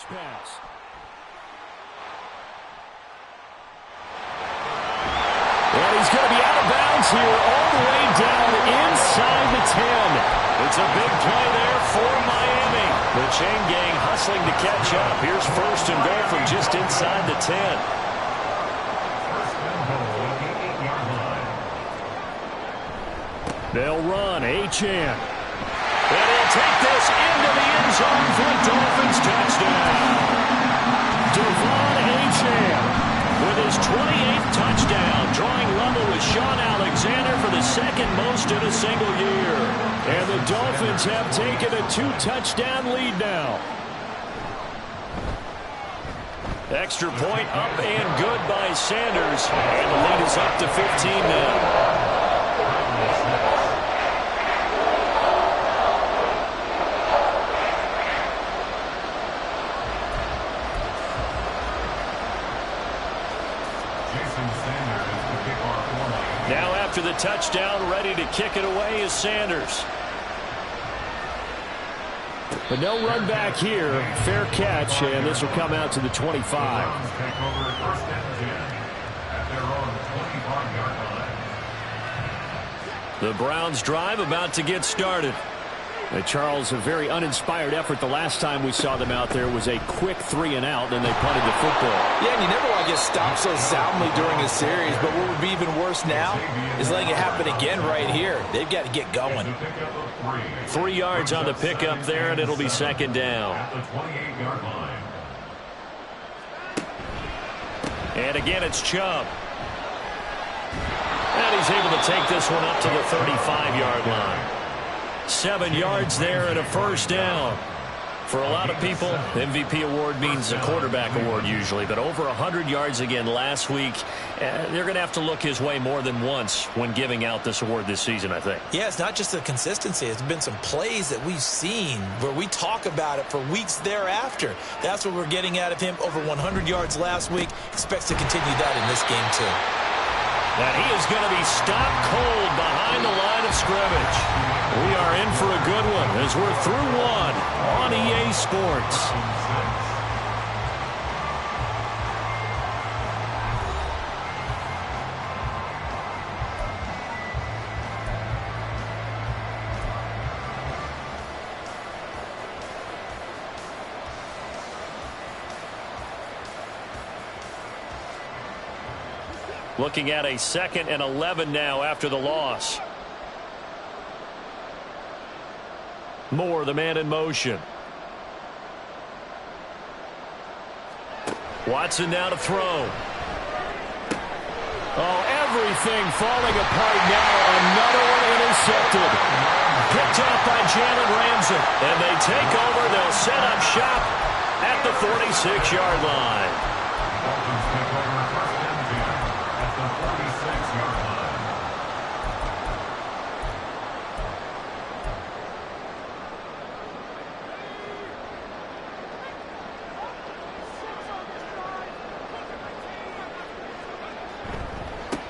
touch pass. And he's going to be out of bounds here all the way down inside the 10. It's a big play there for Miami. The chain gang hustling to catch up. Here's first and goal from just inside the 10. They'll run. Achane. And he'll take this into the end zone for a Dolphins touchdown. Devon Achane with his 28th touchdown, drawing level with Sean Alexander for the second most in a single year. And the Dolphins have taken a 2-touchdown lead now. Extra point up and good by Sanders. And the lead is up to 15 now. Now after the touchdown, ready to kick it away is Sanders. But no run back here. Fair catch, and this will come out to the 25. The Browns drive about to get started. Charles, a very uninspired effort. The last time we saw them out there was a quick 3-and-out, and they punted the football. Yeah, and you never want to get stopped so soundly during a series, but what would be even worse now is letting it happen again right here. They've got to get going. 3 yards on the pickup there, and it'll be second down. And again, it's Chubb. And he's able to take this one up to the 35-yard line. 7 yards there and a first down. For a lot of people, MVP award means a quarterback award usually, but over 100 yards again last week. They're going to have to look his way more than once when giving out this award this season, I think. Yeah, it's not just the consistency. It's been some plays that we've seen where we talk about it for weeks thereafter. That's what we're getting out of him. Over 100 yards last week. Expects to continue that in this game, too. And he is going to be stopped cold behind the line of scrimmage. We are in for a good one as we're through one on EA Sports. Looking at a 2nd and 11 now after the loss. Moore, the man in motion. Watson now to throw. Oh, everything falling apart now. Another one intercepted. Picked up by Jalen Ramsey. And they take over. They'll set up shop at the 46-yard line.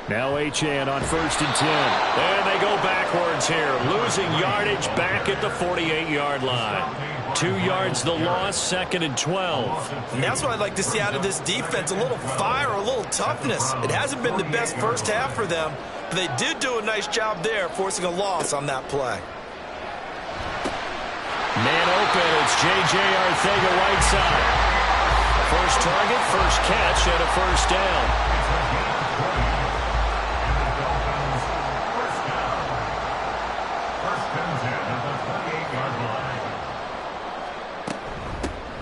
Now Achane on 1st and 10. And they go backwards here. Losing yardage back at the 48-yard line. 2 yards the loss, 2nd and 12. And that's what I'd like to see out of this defense. A little fire, a little toughness. It hasn't been the best first half for them, but they did do a nice job there, forcing a loss on that play. Man open, it's J.J. Arcega-Whiteside. First target, first catch, and a first down.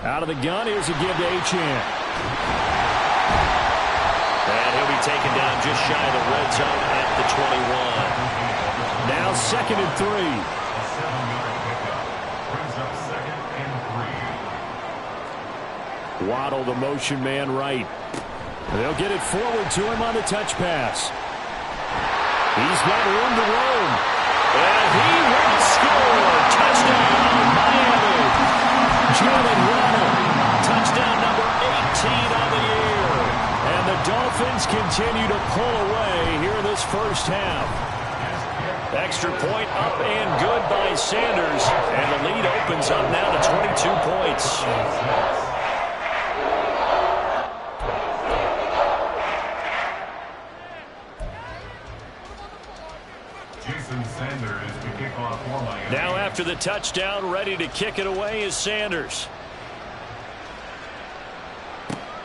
Out of the gun, here's a give to Achane. And he'll be taken down just shy of the red zone at the 21. Now 2nd and 3. Waddle, the motion man right. They'll get it forward to him on the touch pass. He's got room to roam. And he will score. Touchdown, Miami. Jalen Waddle, touchdown number 18 on the year. And the Dolphins continue to pull away here in this first half. Extra point up and good by Sanders. And the lead opens up now to 22 points. to the touchdown, ready to kick it away is Sanders.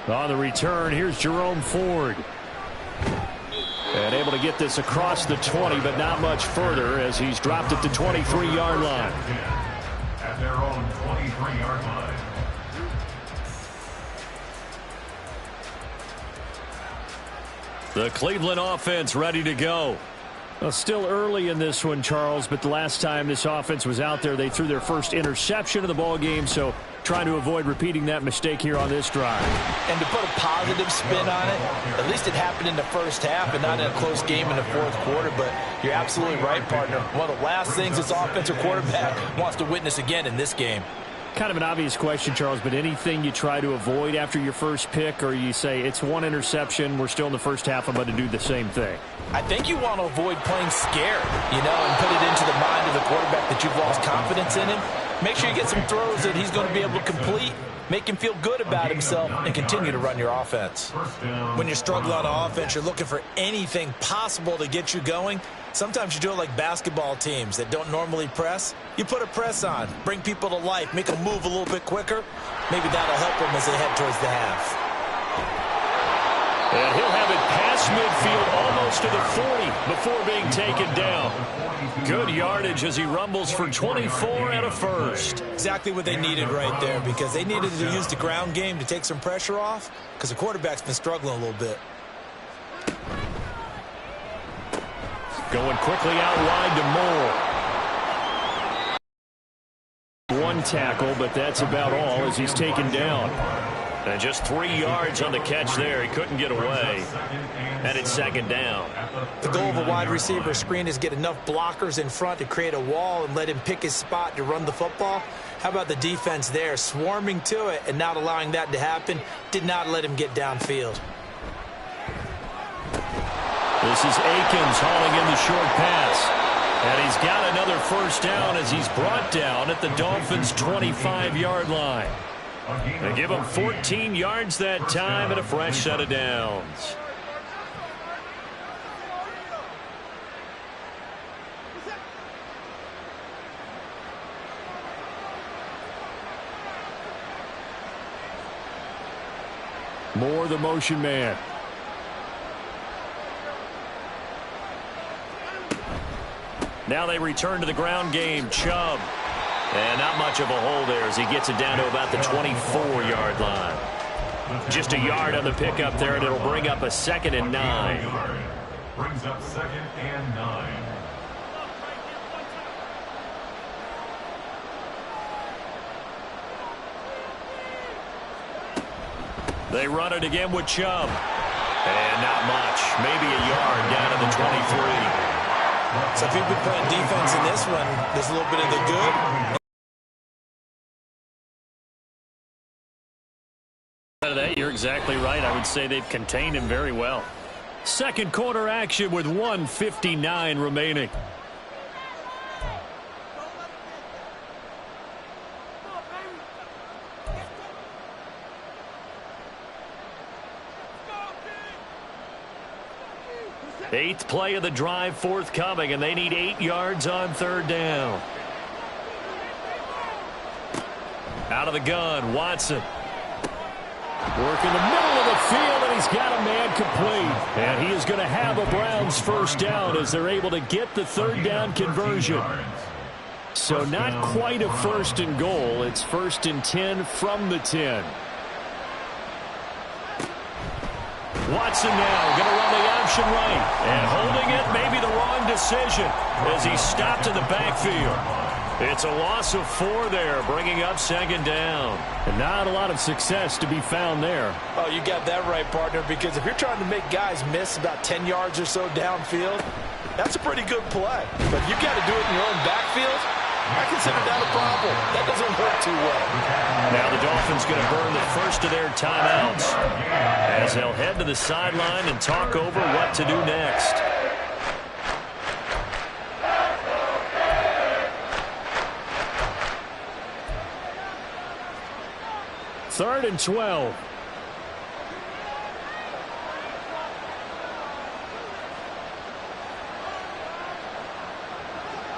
On the return, here's Jerome Ford. And able to get this across the 20, but not much further as he's dropped at the 23-yard line. At their own 23-yard line. The Cleveland offense ready to go. Well, still early in this one, Charles, but the last time this offense was out there, they threw their first interception of the ball game, so trying to avoid repeating that mistake here on this drive. And to put a positive spin on it, at least it happened in the first half and not in a close game in the fourth quarter, but you're absolutely right, partner. One of the last things this offensive quarterback wants to witness again in this game. Kind of an obvious question, Charles, but anything you try to avoid after your first pick, or you say it's one interception, we're still in the first half, I'm going to do the same thing? I think you want to avoid playing scared, and put it into the mind of the quarterback that you've lost confidence in him. Make sure you get some throws that he's going to be able to complete, make him feel good about himself, and continue to run your offense. When you're struggling on offense, you're looking for anything possible to get you going. Sometimes you do it like basketball teams that don't normally press. You put a press on, bring people to life, make them move a little bit quicker. Maybe that'll help them as they head towards the half. And he'll have it past midfield almost to the 40 before being taken down. Good yardage as he rumbles for 24 and a first. Exactly what they needed right there, because they needed to use the ground game to take some pressure off, because the quarterback's been struggling a little bit. Going quickly out wide to Moore. One tackle, but that's about all as he's taken down. And just 3 yards on the catch there. He couldn't get away. And it's second down. The goal of a wide receiver screen is get enough blockers in front to create a wall and let him pick his spot to run the football. How about the defense there, swarming to it and not allowing that to happen? Did not let him get downfield. This is Akins hauling in the short pass. And he's got another first down as he's brought down at the Dolphins' 25-yard line. They give him 14 yards that time and a fresh set of downs. Moore, the motion man. Now they return to the ground game. Chubb. And not much of a hole there as he gets it down to about the 24-yard line. Just a yard on the pickup there, and it'll bring up a 2nd and 9. Brings up 2nd and 9. They run it again with Chubb. And not much. Maybe a yard down to the 23. So if you've been playing defense in this one, there's a little bit of the good. Out of that, you're exactly right. I would say they've contained him very well. Second quarter action with 1:59 remaining. Eighth play of the drive forthcoming, and they need 8 yards on third down. Out of the gun, Watson. Work in the middle of the field, and he's got a man complete. And he is going to have a Browns first down as they're able to get the third down conversion. So not quite a first and goal. It's 1st and 10 from the 10. Watson now going to run the option right. And holding it, maybe the wrong decision as he stopped in the backfield. It's a loss of 4 there, bringing up 2nd down. And not a lot of success to be found there. Oh, you got that right, partner, because if you're trying to make guys miss about 10 yards or so downfield, that's a pretty good play. But you got to do it in your own backfield. I consider that a problem. That doesn't work too well. Now the Dolphins going to burn the first of their timeouts as they'll head to the sideline and talk over what to do next. Third and 12.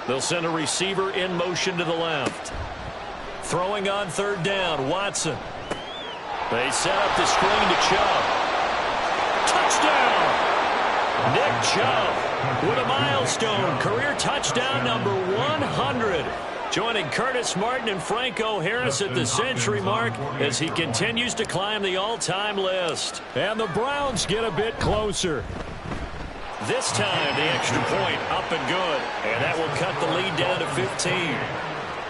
They'll send a receiver in motion to the left. Throwing on third down, Watson. They set up the screen to Chubb. Touchdown! Nick Chubb with a milestone career touchdown number 100. Joining Curtis Martin and Franco Harris at the century mark as he continues to climb the all-time list. And the Browns get a bit closer. This time, the extra point up and good. And that will cut the lead down to 15.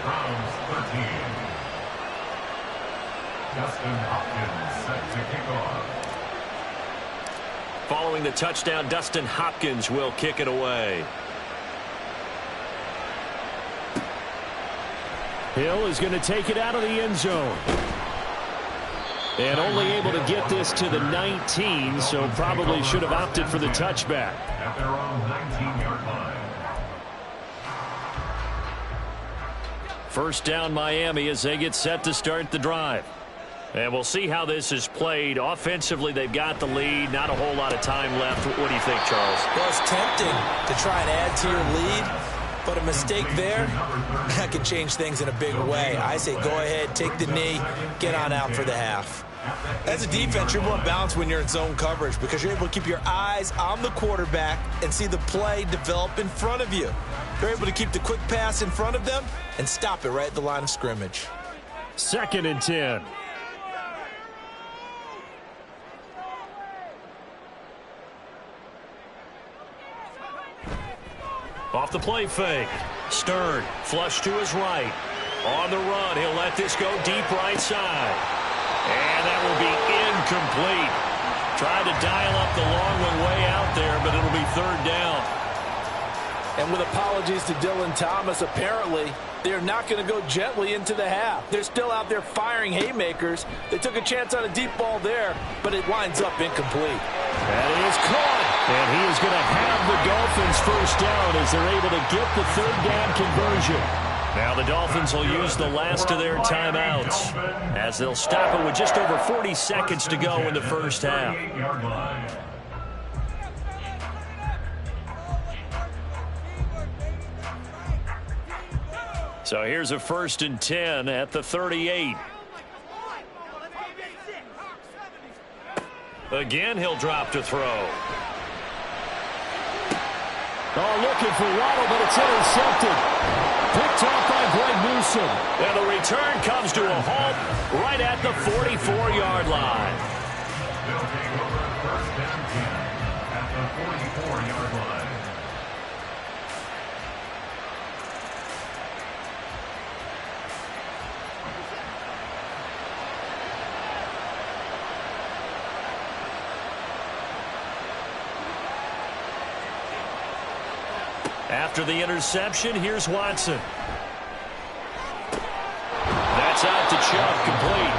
Browns 13. Dustin Hopkins set to kick off. Following the touchdown, Dustin Hopkins will kick it away. Hill is going to take it out of the end zone. And only able to get this to the 19, so probably should have opted for the touchback. At their own 19-yard line. First down, Miami, as they get set to start the drive. And we'll see how this is played. Offensively, they've got the lead. Not a whole lot of time left. What do you think, Charles? Well, it's tempting to try and add to your lead. But a mistake there, that can change things in a big way. I say go ahead, take the knee, get on out for the half. As a defense, you're more balanced when you're in zone coverage because you're able to keep your eyes on the quarterback and see the play develop in front of you. You're able to keep the quick pass in front of them and stop it right at the line of scrimmage. 2nd and 10. Off the play fake. Stern, flush to his right. On the run, he'll let this go deep right side. And that will be incomplete. Tried to dial up the long one way out there, but it'll be 3rd down. And with apologies to Dylan Thomas, apparently they're not going to go gently into the half. They're still out there firing haymakers. They took a chance on a deep ball there, but it winds up incomplete. That is caught. And he is going to have the Dolphins first down as they're able to get the 3rd down conversion. Now the Dolphins will use the last of their timeouts as they'll stop it with just over 40 seconds to go in the first half. So here's a 1st and 10 at the 38. Again, he'll drop to throw. Oh, looking for Waddle, but it's intercepted. Picked off by Greg Newsome. And the return comes to a halt right at the 44-yard line. They'll take over 1st and 10 at the 44-yard line. After the interception, here's Watson. That's out to Chubb, complete.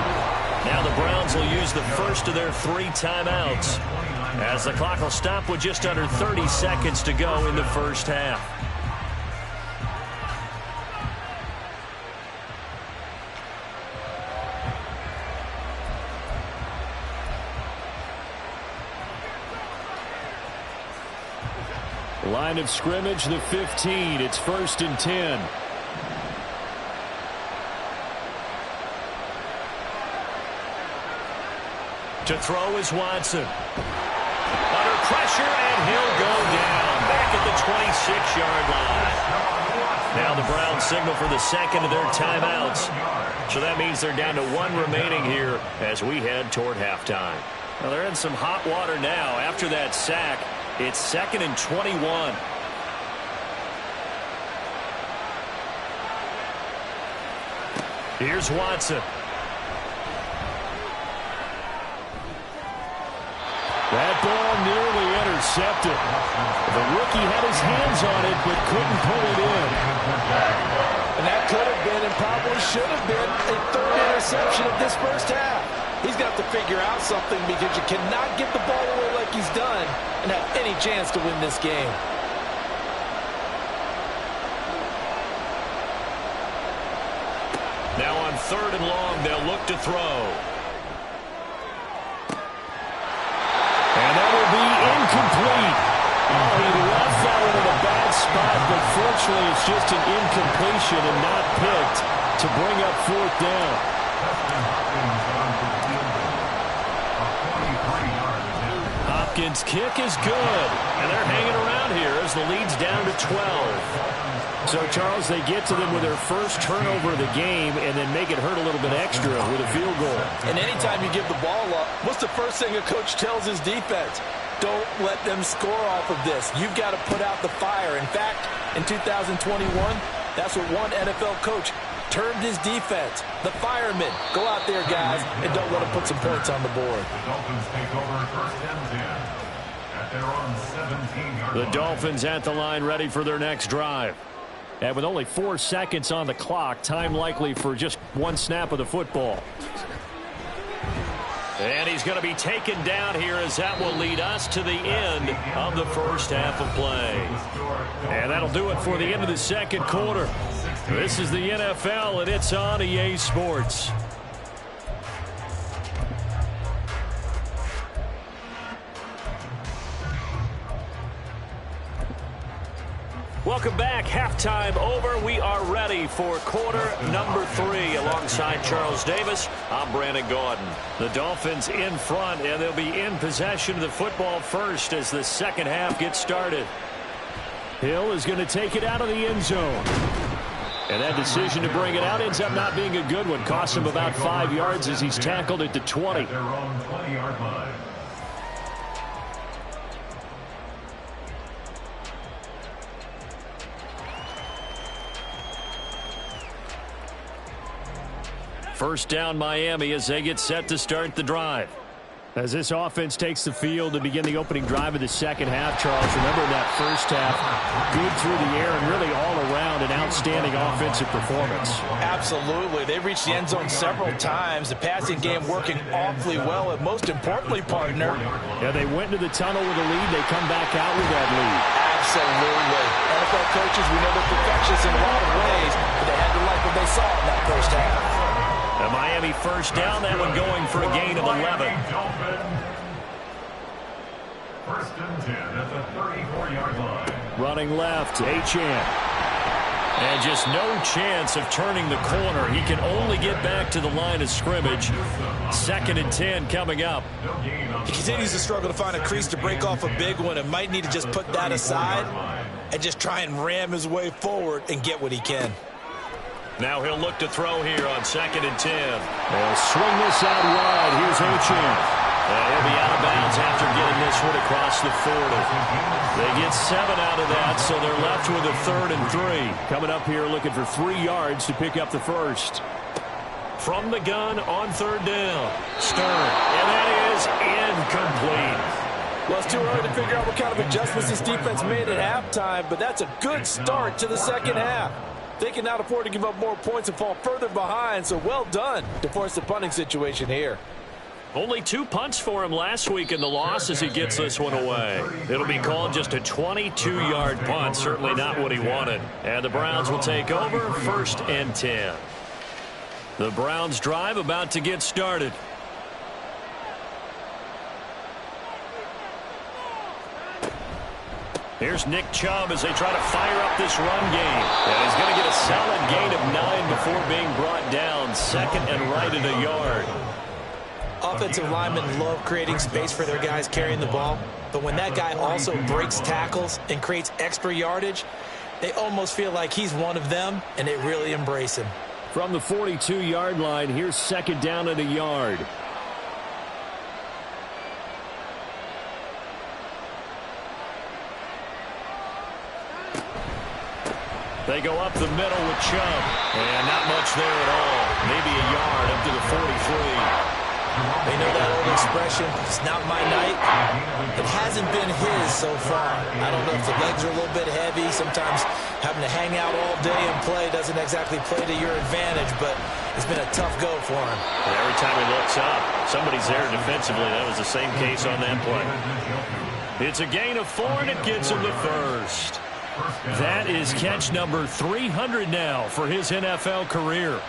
Now the Browns will use the first of their 3 timeouts as the clock will stop with just under 30 seconds to go in the first half. Line of scrimmage, the 15. It's 1st and 10. To throw is Watson. Under pressure, and he'll go down. Back at the 26-yard line. Now the Browns signal for the 2nd of their timeouts. So that means they're down to 1 remaining here as we head toward halftime. Well, they're in some hot water now after that sack. It's 2nd and 21. Here's Watson. That ball nearly intercepted. The rookie had his hands on it but couldn't pull it in. And that could have been and probably should have been a 3rd interception of this first half. He's got to figure out something because you cannot give the ball away like he's done and have any chance to win this game. Now on 3rd and long, they'll look to throw. And that will be incomplete. Oh, he left that one in a bad spot, but Eventually, it's just an incompletion and not picked to bring up fourth down. Hopkins' kick is good, and they're hanging around here as the lead's down to 12. So, Charles, they get to them with their first turnover of the game and then make it hurt a little bit extra with a field goal. And anytime you give the ball up, what's the first thing a coach tells his defense? Don't let them score off of this. You've got to put out the fire. In fact, in 2021, that's what one NFL coach termed his defense. The firemen. Go out there, guys, and don't let them put some points on the board. The Dolphins take over first and 10 at their own 17-yard line. The Dolphins at the line ready for their next drive. And with only 4 seconds on the clock, time likely for just one snap of the football. And he's going to be taken down here as that will lead us to the end of the first half of play. And that'll do it for the end of the second quarter. This is the NFL, and it's on EA Sports. Welcome back. Halftime over. We are ready for quarter number 3. Alongside Charles Davis, I'm Brandon Gaudin. The Dolphins in front, and they'll be in possession of the football first as the second half gets started. Hill is going to take it out of the end zone. And that decision to bring it out ends up not being a good one. Costs him about 5 yards as he's tackled at the 20. Their own 20-yard line. First down Miami as they get set to start the drive. As this offense takes the field to begin the opening drive of the second half, Charles, remember that first half, good through the air and really all around an outstanding offensive performance. Absolutely. They reached the end zone several times. The passing game working awfully well, and most importantly, partner. Yeah, they went into the tunnel with a lead. They come back out with that lead. Absolutely. NFL coaches, we know they're perfectionists in a lot of ways, but they had to like what they saw in that first half. The Miami first down, that one going for a gain of 11. First and 10 at the 34-yard line. Running left, Achane. And just no chance of turning the corner. He can only get back to the line of scrimmage. Second and 10 coming up. He continues to struggle to find a crease to break off a big one and might need to just put that aside and just try and ram his way forward and get what he can. Now he'll look to throw here on second and 10. They'll swing this out wide. Here's Achane. He'll be out of bounds after getting this one across the 40. They get 7 out of that, so they're left with a 3rd and 3. Coming up here looking for 3 yards to pick up the first. From the gun on 3rd down. Stern. And that is incomplete. Well, it's too early to figure out what kind of adjustments this defense made at halftime, but that's a good start to the second half. They cannot afford to give up more points and fall further behind, so well done to force the punting situation here. Only 2 punts for him last week in the loss as he gets this one away. It'll be called just a 22-yard punt, certainly not what he wanted. And the Browns will take over, 1st and 10. The Browns drive about to get started. Here's Nick Chubb as they try to fire up this run game. And he's going to get a solid gain of 9 before being brought down. 2nd and right at a yard. Offensive linemen love creating space for their guys carrying the ball. But when that guy also breaks tackles and creates extra yardage, they almost feel like he's one of them, and they really embrace him. From the 42-yard line, here's 2nd down and a yard. They go up the middle with Chubb. And not much there at all. Maybe a yard up to the 43. You know that old expression, it's not my night. It hasn't been his so far. I don't know if the legs are a little bit heavy. Sometimes having to hang out all day and play doesn't exactly play to your advantage, but it's been a tough go for him. And every time he looks up, somebody's there defensively. That was the same case on that play. It's a gain of 4, and it gets him the first. That is catch number 300 now for his NFL career.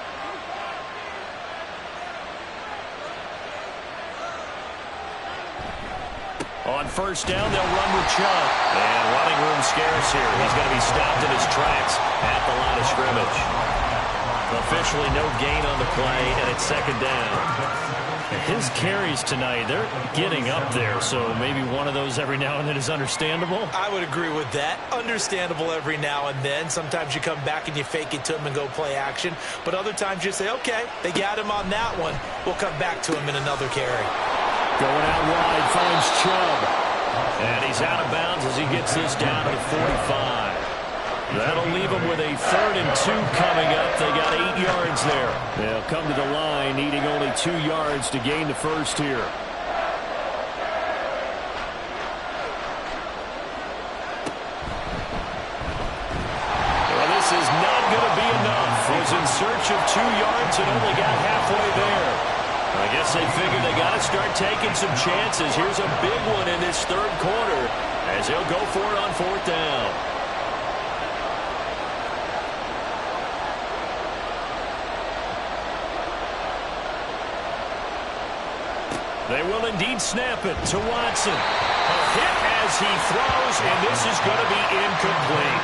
On first down, they'll run with Chubb. And running room scarce here. He's going to be stopped in his tracks at the line of scrimmage. Officially no gain on the play, and it's second down. His carries tonight, they're getting up there, so maybe one of those every now and then is understandable. I would agree with that. Understandable every now and then. Sometimes you come back and you fake it to him and go play action. But other times you say, okay, they got him on that one. We'll come back to him in another carry. Going out wide, finds Chubb. And he's out of bounds as he gets this down to the 45. That'll leave them with a 3rd and 2 coming up. They got 8 yards there. They'll come to the line, needing only 2 yards to gain the first here. Well, this is not going to be enough. Was in search of 2 yards and only got halfway there. I guess they figured they got to start taking some chances. Here's a big one in this 3rd quarter as he'll go for it on 4th down. They will indeed snap it to Watson. A hit as he throws, and this is going to be incomplete.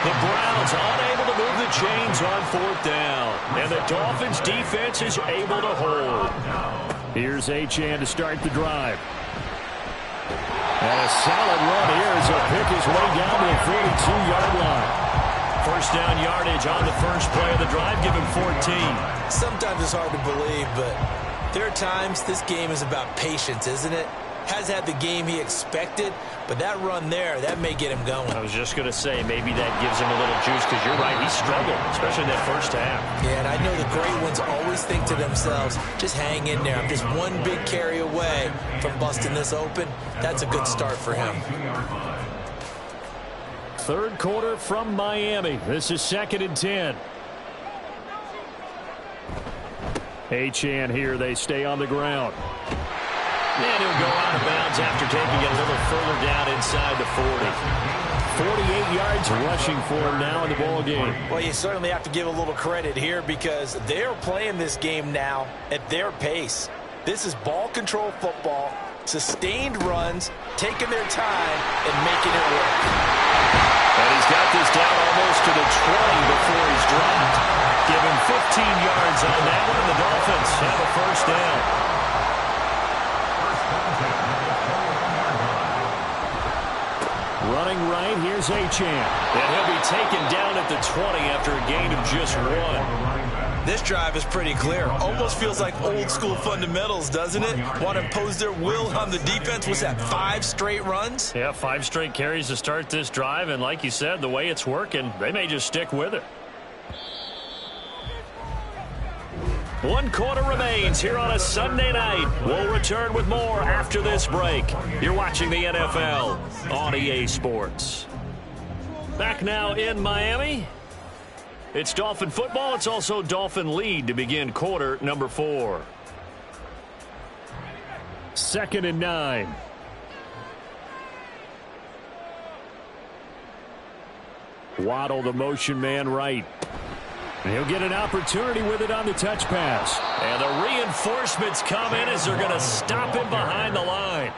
The Browns unable to move the chains on 4th down, and the Dolphins' defense is able to hold. Here's Achane to start the drive. And a solid run here as he'll pick his way down to the 42-yard line. First down yardage on the first play of the drive, give him 14. Sometimes it's hard to believe, but there are times this game is about patience, isn't it? Has had the game he expected, but that run there, that may get him going. I was just going to say, maybe that gives him a little juice, because you're right, he struggled, especially in that first half. Yeah, and I know the great ones always think to themselves, just hang in there. I'm just one big carry away from busting this open. That's a good start for him. 3rd quarter from Miami. This is 2nd and 10. Achane here, they stay on the ground. And he'll go out of bounds after taking it a little further down inside the 40. 48 yards rushing for him now in the ball game. Well, you certainly have to give a little credit here because they're playing this game now at their pace. This is ball control football, sustained runs, taking their time and making it work. And he's got this down almost to the 20 before he's dropped. Give him 15 yards on that one, and the Dolphins have a first down. Running right, here's Achane. And he'll be taken down at the 20 after a gain of just 1. This drive is pretty clear. Almost feels like old school fundamentals, doesn't it? Want to impose their will on the defense. Was that 5 straight runs? Yeah, 5 straight carries to start this drive, and like you said, the way it's working, they may just stick with it. 1 quarter remains here on a Sunday night. We'll return with more after this break. You're watching the NFL on EA Sports. Back now in Miami. It's Dolphin football. It's also Dolphin lead to begin quarter number 4. 2nd and 9. Waddle, the motion man right. And he'll get an opportunity with it on the touch pass. And the reinforcements come in as they're going to stop him behind the line.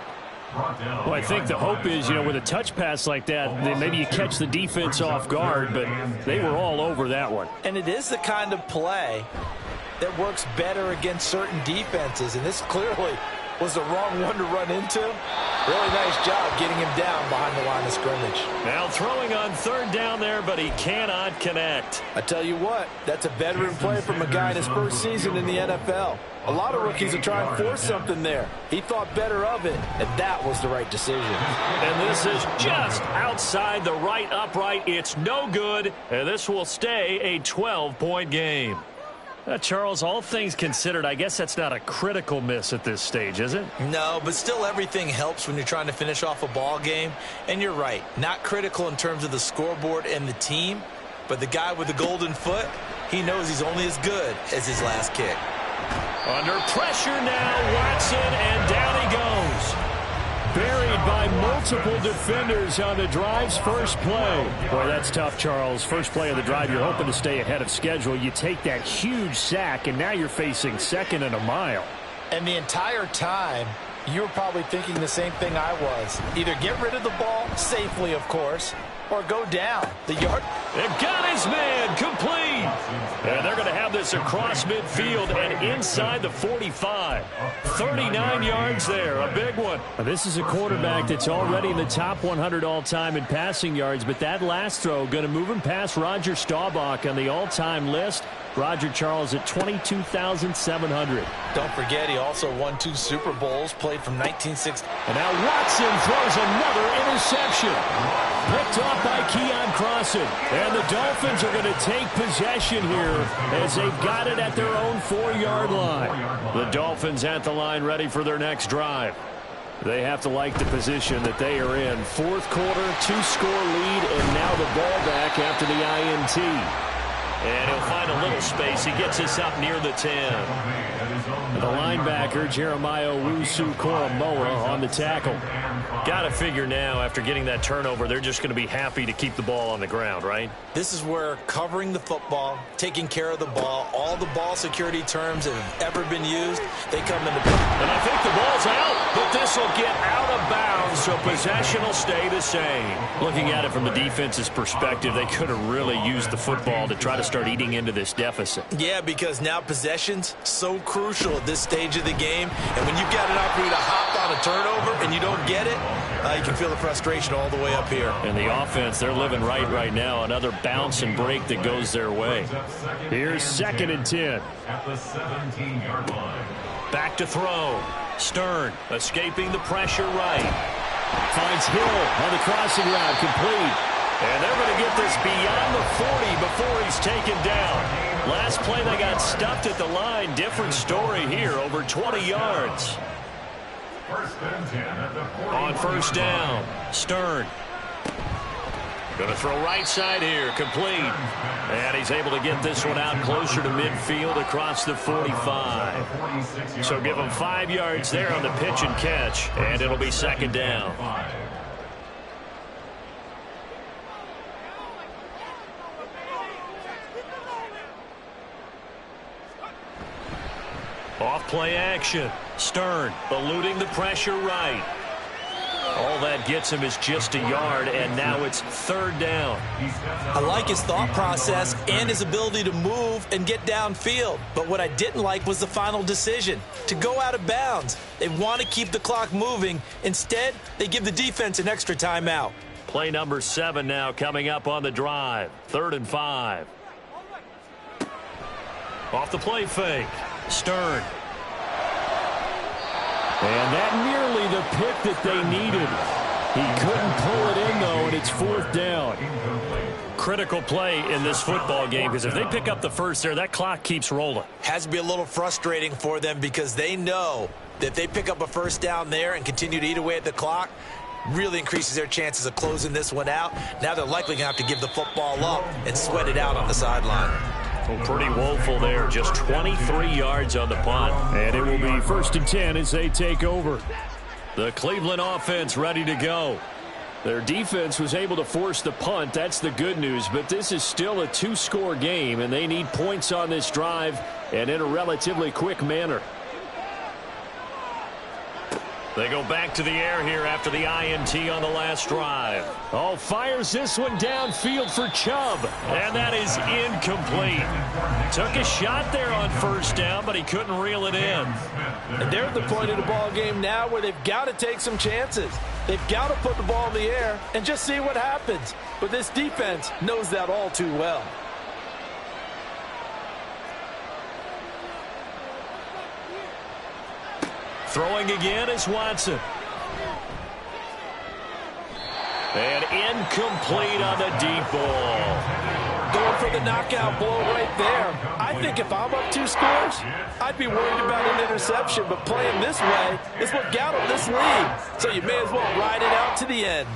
Well, I think the hope is, with a touch pass like that, then maybe you catch the defense off guard, but they were all over that one. And it is the kind of play that works better against certain defenses, and this clearly was the wrong one to run into. Really nice job getting him down behind the line of scrimmage. Now throwing on 3rd down there, but he cannot connect. I tell you what, that's a veteran play from a guy in his first season in the NFL. A lot of rookies are trying to force something there. He thought better of it, and that was the right decision. And this is just outside the right upright. It's no good, and this will stay a 12-point game. Charles, all things considered, I guess that's not a critical miss at this stage, is it? No, but still everything helps when you're trying to finish off a ball game. And you're right, not critical in terms of the scoreboard and the team, but the guy with the golden foot, he knows he's only as good as his last kick. Under pressure now, Watson, and down he goes. Buried by multiple defenders on the drive's first play. Boy, that's tough, Charles. First play of the drive, you're hoping to stay ahead of schedule. You take that huge sack, and now you're facing 2nd and a mile. And the entire time, you were probably thinking the same thing I was. Either get rid of the ball, safely of course, or go down. The yard... And got his man, complete. And they're going to have this across midfield and inside the 45. 39 yards there, a big one. This is a quarterback that's already in the top 100 all-time in passing yards, but that last throw going to move him past Roger Staubach on the all-time list. Roger Charles at 22,700. Don't forget, he also won 2 Super Bowls, played from 1960. And now Watson throws another interception. Picked off by Keon Crossan. And the Dolphins are going to take possession here as they've got it at their own 4-yard line. The Dolphins at the line ready for their next drive. They have to like the position that they are in. Fourth quarter, 2-score lead, and now the ball back after the INT. And he'll find a little space. He gets us up near the 10. The linebacker, Jeremiah Owusu-Koramoah, on the tackle. Got to figure now, after getting that turnover, they're just going to be happy to keep the ball on the ground, right? This is where covering the football, taking care of the ball, all the ball security terms that have ever been used, they come into play. And I think the ball's out, but this will get out of bounds, so possession will stay the same. Looking at it from the defense's perspective, they could have really used the football to try to start eating into this deficit. Yeah, because now possession's so crucial at this stage of the game, and when you've got an opportunity to hop on a turnover and you don't get it, you can feel the frustration all the way up here. And the offense, they're living right now. Another bounce and break that goes their way. Here's 2nd and 10. At the 17-yard line. Back to throw. Stern escaping the pressure right. Finds Hill on the crossing route, complete. And they're going to get this beyond the 40 before he's taken down. Last play, they got stuffed at the line. Different story here, over 20 yards. First and 10 at the 40. On first down, Stern. Going to throw right side here, complete. And he's able to get this one out closer to midfield across the 45. So give him 5 yards there on the pitch and catch, and it'll be 2nd down. Off play action. Stern eluding the pressure right. All that gets him is just a yard, and now it's 3rd down. I like his thought process and his ability to move and get downfield. But what I didn't like was the final decision, to go out of bounds. They want to keep the clock moving. Instead, they give the defense an extra timeout. Play number 7 now coming up on the drive. 3rd and 5. Off the play fake. Stern. And that nearly the pick that they needed. He couldn't pull it in, though, and it's 4th down. Critical play in this football game, because if they pick up the first there, that clock keeps rolling. Has to be a little frustrating for them because they know that if they pick up a first down there and continue to eat away at the clock, really increases their chances of closing this one out. Now they're likely going to have to give the football up and sweat it out on the sideline. Well, pretty woeful there. Just 23 yards on the punt. And it will be 1st and 10 as they take over. The Cleveland offense ready to go. Their defense was able to force the punt. That's the good news. But this is still a 2-score game, and they need points on this drive and in a relatively quick manner. They go back to the air here after the INT on the last drive. Oh, fires this one downfield for Chubb. And that is incomplete. Took a shot there on first down, but he couldn't reel it in. And they're at the point of the ball game now where they've got to take some chances. They've got to put the ball in the air and just see what happens. But this defense knows that all too well. Throwing again is Watson. And incomplete on the deep ball. Going for the knockout blow right there. I think if I'm up 2 scores, I'd be worried about an interception. But playing this way is what got them this lead. So you may as well ride it out to the end.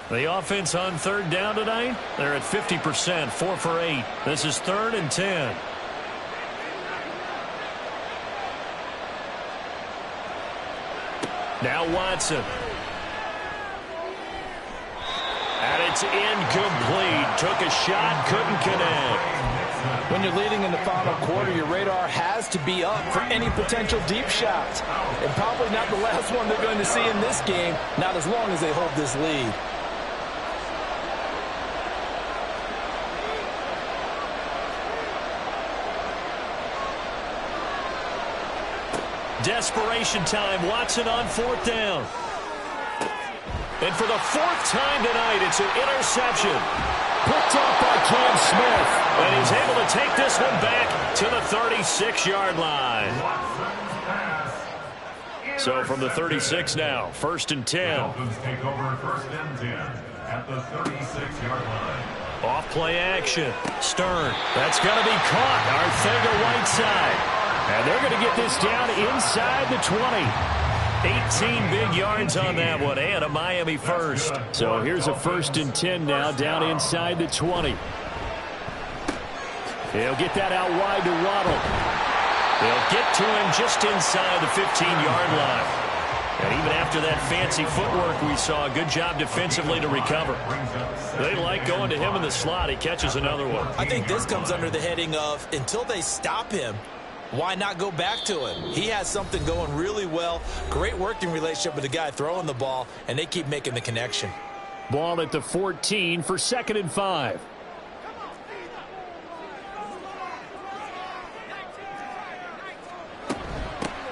The offense on 3rd down tonight, they're at 50%, 4 for 8. This is 3rd and 10. Now Watson. And it's incomplete. Took a shot, couldn't connect. When you're leading in the final quarter, your radar has to be up for any potential deep shots. And probably not the last one they're going to see in this game, not as long as they hold this lead. Desperation time. Watson on fourth down. And for the fourth time tonight, it's an interception. Picked up by Cam Smith. And he's able to take this one back to the 36-yard line. So from the 36 now, 1st and 10. Dolphins take over 1st and 10 at the 36-yard line. Off play action. Stern. That's going to be caught. Arcega-Whiteside. And they're going to get this down inside the 20. 18 big yards on that one, and a Miami first. So here's a 1st and 10 now, down inside the 20. They'll get that out wide to Waddle. They'll get to him just inside the 15-yard line. And even after that fancy footwork we saw, good job defensively to recover. They like going to him in the slot. He catches another one. I think this comes under the heading of, until they stop him, why not go back to him? He has something going really well. Great working relationship with the guy throwing the ball, and they keep making the connection. Ball at the 14 for 2nd and 5.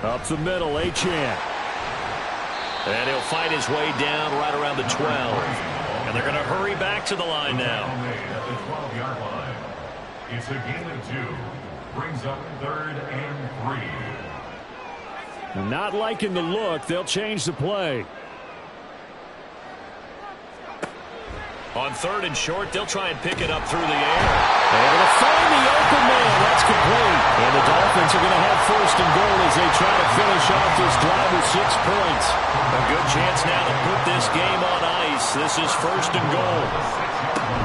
Up the middle, Achane. And he'll fight his way down right around the 12. And they're going to hurry back to the line now. At the 12-yard line. It's a gain of 2. Brings up 3rd and 3. Not liking the look. They'll change the play. On 3rd and short, they'll try and pick it up through the air. Able to find the open man. That's complete. And the Dolphins are going to have 1st and goal as they try to finish off this drive with 6 points. A good chance now to put this game on ice. This is 1st and goal.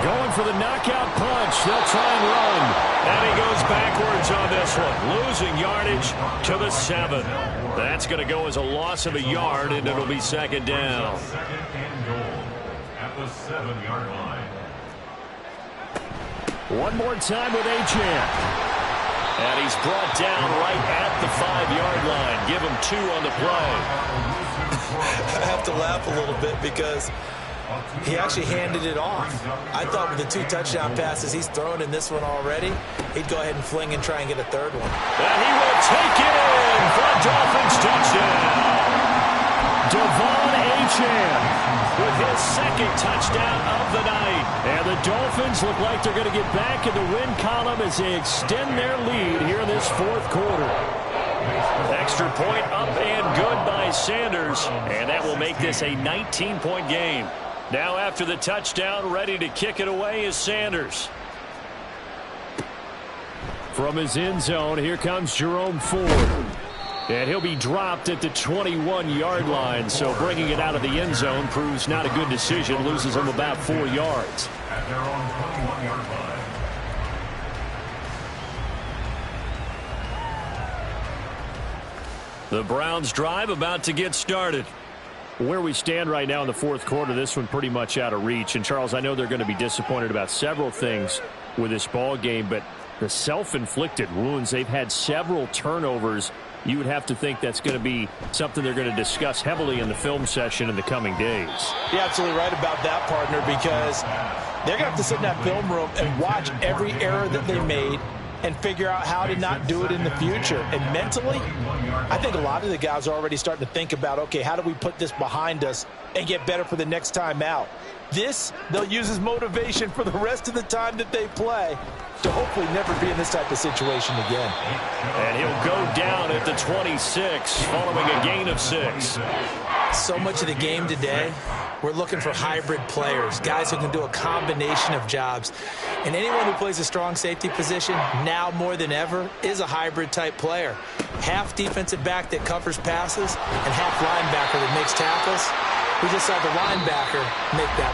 Going for the knockout punch. They'll try and run. And he goes backwards on this one. Losing yardage to the 7. That's going to go as a loss of a yard, and it'll be 2nd down. 2nd and goal at the 7-yard line. One more time with Achane. And he's brought down right at the 5-yard line. Give him 2 on the play. I have to laugh a little bit because he actually handed it off. I thought with the 2 touchdown passes he's thrown in this one already, he'd go ahead and fling and try and get a 3rd one. And he will take it in for a Dolphins touchdown. Devon Achane with his 2nd touchdown of the night. And the Dolphins look like they're going to get back in the win column as they extend their lead here in this 4th quarter. Extra point up and good by Sanders. And that will make this a 19-point game. Now after the touchdown, ready to kick it away is Sanders. From his end zone, here comes Jerome Ford. And he'll be dropped at the 21-yard line. So bringing it out of the end zone proves not a good decision. Loses him about 4 yards. At their own 21-yard line. The Browns drive about to get started. Where we stand right now in the 4th quarter, this one pretty much out of reach. And, Charles, I know they're going to be disappointed about several things with this ball game, but the self-inflicted wounds, they've had several turnovers. You would have to think that's going to be something they're going to discuss heavily in the film session in the coming days. You're absolutely right about that, partner, because they're going to have to sit in that film room and watch every error that they made and figure out how to not do it in the future. And mentally, I think a lot of the guys are already starting to think about, okay, how do we put this behind us and get better for the next time out? This, they'll use as motivation for the rest of the time that they play to hopefully never be in this type of situation again. And he'll go down at the 26 following a gain of 6. So much of the game today, we're looking for hybrid players, guys who can do a combination of jobs. And anyone who plays a strong safety position, now more than ever, is a hybrid type player. Half defensive back that covers passes and half linebacker that makes tackles. We just saw the linebacker make that